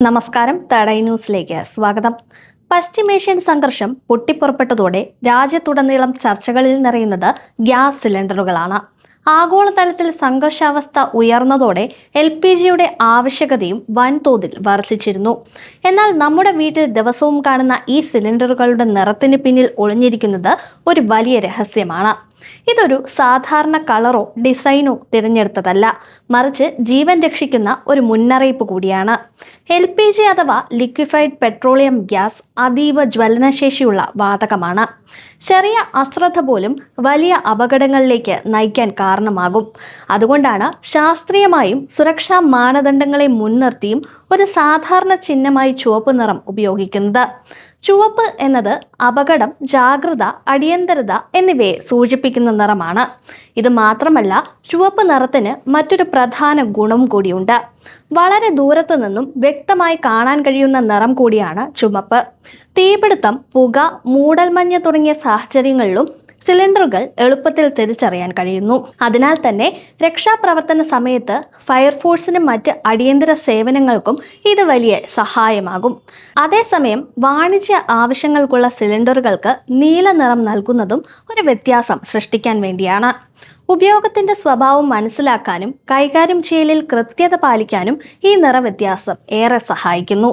നമസ്കാരം. തടൈ ന്യൂസിലേക്ക് സ്വാഗതം. പശ്ചിമേഷ്യൻ സംഘർഷം പൊട്ടിപ്പുറപ്പെട്ടതോടെ രാജ്യത്തുടനീളം ചർച്ചകളിൽ നിറയുന്നത് ഗ്യാസ് സിലിണ്ടറുകളാണ്. ആഗോളതലത്തിൽ സംഘർഷാവസ്ഥ ഉയർന്നതോടെ LPGയുടെ ആവശ്യകതയും വൻതോതിൽ വർദ്ധിച്ചിരുന്നു. എന്നാൽ നമ്മുടെ വീട്ടിൽ ദിവസവും കാണുന്ന ഈ സിലിണ്ടറുകളുടെ നിറത്തിന് പിന്നിൽ ഒളിഞ്ഞിരിക്കുന്നത് ഒരു വലിയ രഹസ്യമാണ്. ഇതൊരു സാധാരണ കളറോ ഡിസൈനോ തിരഞ്ഞെടുത്തതല്ല, മറിച്ച് ജീവൻ രക്ഷിക്കുന്ന ഒരു മുന്നറിയിപ്പ് കൂടിയാണ്. LPG അഥവാ ലിക്വിഫൈഡ് പെട്രോളിയം ഗ്യാസ് അതീവ ജ്വലനശേഷിയുള്ള വാതകമാണ്. ചെറിയ അശ്രദ്ധ പോലും വലിയ അപകടങ്ങളിലേക്ക് നയിക്കാൻ കാരണമാകും. അതുകൊണ്ടാണ് ശാസ്ത്രീയമായും സുരക്ഷാ മാനദണ്ഡങ്ങളെ മുൻനിർത്തിയും ഒരു സാധാരണ ചിഹ്നമായി ചുവപ്പ് നിറം ഉപയോഗിക്കുന്നത്. ചുവപ്പ് എന്നത് അപകടം, ജാഗ്രത, അടിയന്തരത എന്നിവയെ സൂചിപ്പിക്കുന്ന നിറമാണ്. ഇത് മാത്രമല്ല, ചുവപ്പ് നിറത്തിന് മറ്റൊരു പ്രധാന ഗുണം കൂടിയുണ്ട്. വളരെ ദൂരത്തു നിന്നും വ്യക്തമായി കാണാൻ കഴിയുന്ന നിറം കൂടിയാണ് ചുവപ്പ്. തീപിടുത്തം, പുക, മൂടൽമഞ്ഞ് തുടങ്ങിയ സാഹചര്യങ്ങളിലും സിലിണ്ടറുകൾ എളുപ്പത്തിൽ തിരിച്ചറിയാൻ കഴിയുന്നു. അതിനാൽ തന്നെ രക്ഷാപ്രവർത്തന സമയത്ത് ഫയർഫോഴ്സിനും മറ്റ് അടിയന്തര സേവനങ്ങൾക്കും ഇത് വലിയ സഹായമാകും. അതേസമയം വാണിജ്യ ആവശ്യങ്ങൾക്കുള്ള സിലിണ്ടറുകൾക്ക് നീല നിറം നൽകുന്നതും ഒരു വ്യത്യാസം സൃഷ്ടിക്കാൻ വേണ്ടിയാണ്. ഉപയോഗത്തിന്റെ സ്വഭാവം മനസ്സിലാക്കാനും കൈകാര്യം ചെയ്യലിൽ കൃത്യത പാലിക്കാനും ഈ നിറവ്യത്യാസം ഏറെ സഹായിക്കുന്നു.